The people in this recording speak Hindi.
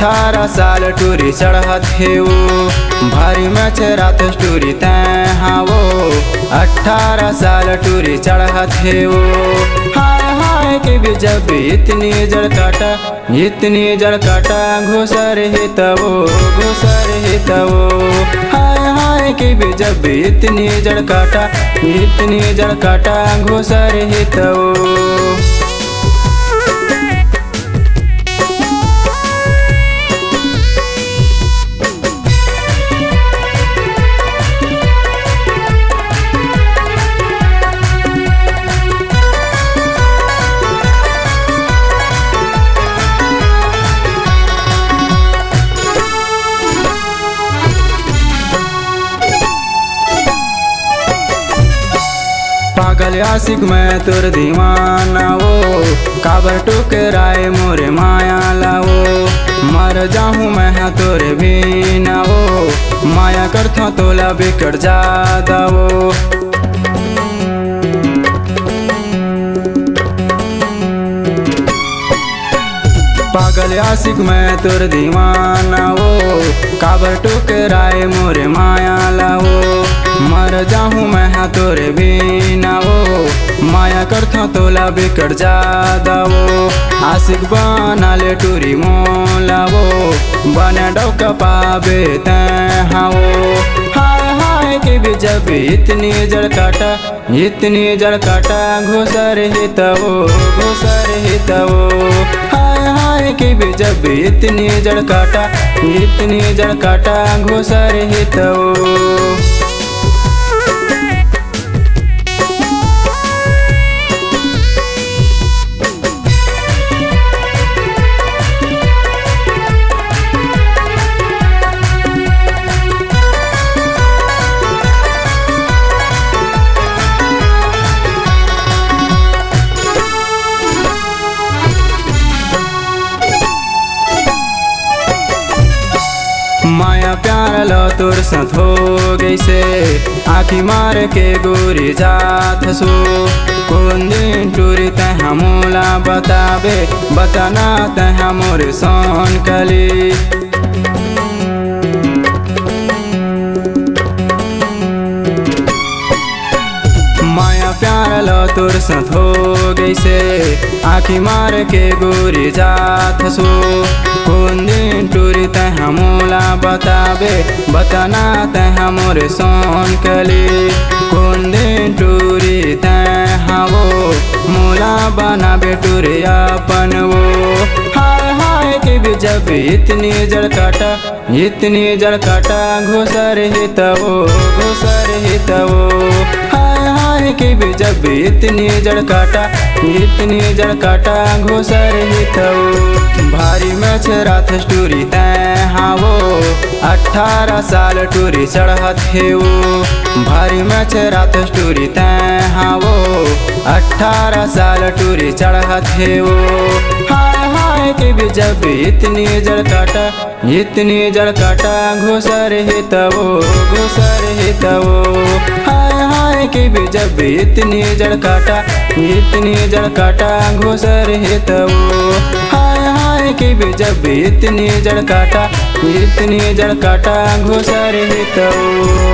18 साल टूरी चढ़त हे वो भारी में रात टूरी तैं हाँ वो 18 साल टूरी चढ़त हे वो। हाय हाय के भी जब इतनी जड़ काटा घुसर ही तवो हाय हाय के भी जब इतनी जड़ काटा घुसर ही तवो। पागल आशिक मैं तुर दीवाना वो काबर टुकराए मोरे माया लाओ। मर जाऊँ मैं तोरे बिना वो माया करता तोला बिगड़ जादा वो। पागल आशिक मैं तुर दीवाना वो काबर टुकराए मोरे माया लाओ। मर जाऊँ मैं तोरे बिना वो माया करता तोला बिगड़ जादा वो। आशिक बना ले टूरी मोला वो बने डौका पावे तैं हाँ वो। हाय हाय के भी जब इतनी जड़ काटा घुसर ही तवो हाय हाय के भी जब इतनी जड़ काटा घुसर ही तवो। माया प्यार लो तुर सत हो गई से आखी मार के गोरी जात सो। कौन दिन टूरी तह मोला बताना तह मोर सोन कली। माया प्यार लो तुर सत हो गई से आखी मार के गोरी जात सो। कौन दिन टूरी तह मोला बताना तह मोर सोन कली। कौन दिन टूरी तह वो मोला बना बेटूरे अपन वो। हाय हाय के भी जब इतनी जड़ काटा घुसर ही तवो हाय हाय के भी जब इतनी जड़ काटा घुसर ही तवो। भारी में रात टूरी तैं हाँ वो 18 साल टूरी चढ़त हे वो भारी में रात टूरी तैं हाँ वो 18 साल टूरी चढ़त हे वो। हाय हाय के भी जब इतनी जड़ काटा घुसर ही तवो हाय हाय के भी जब इतनी जड़ काटा घुसर ही तवो। हाय हाय के भी जब इतनी जड़ काटा घुसर ही तवो।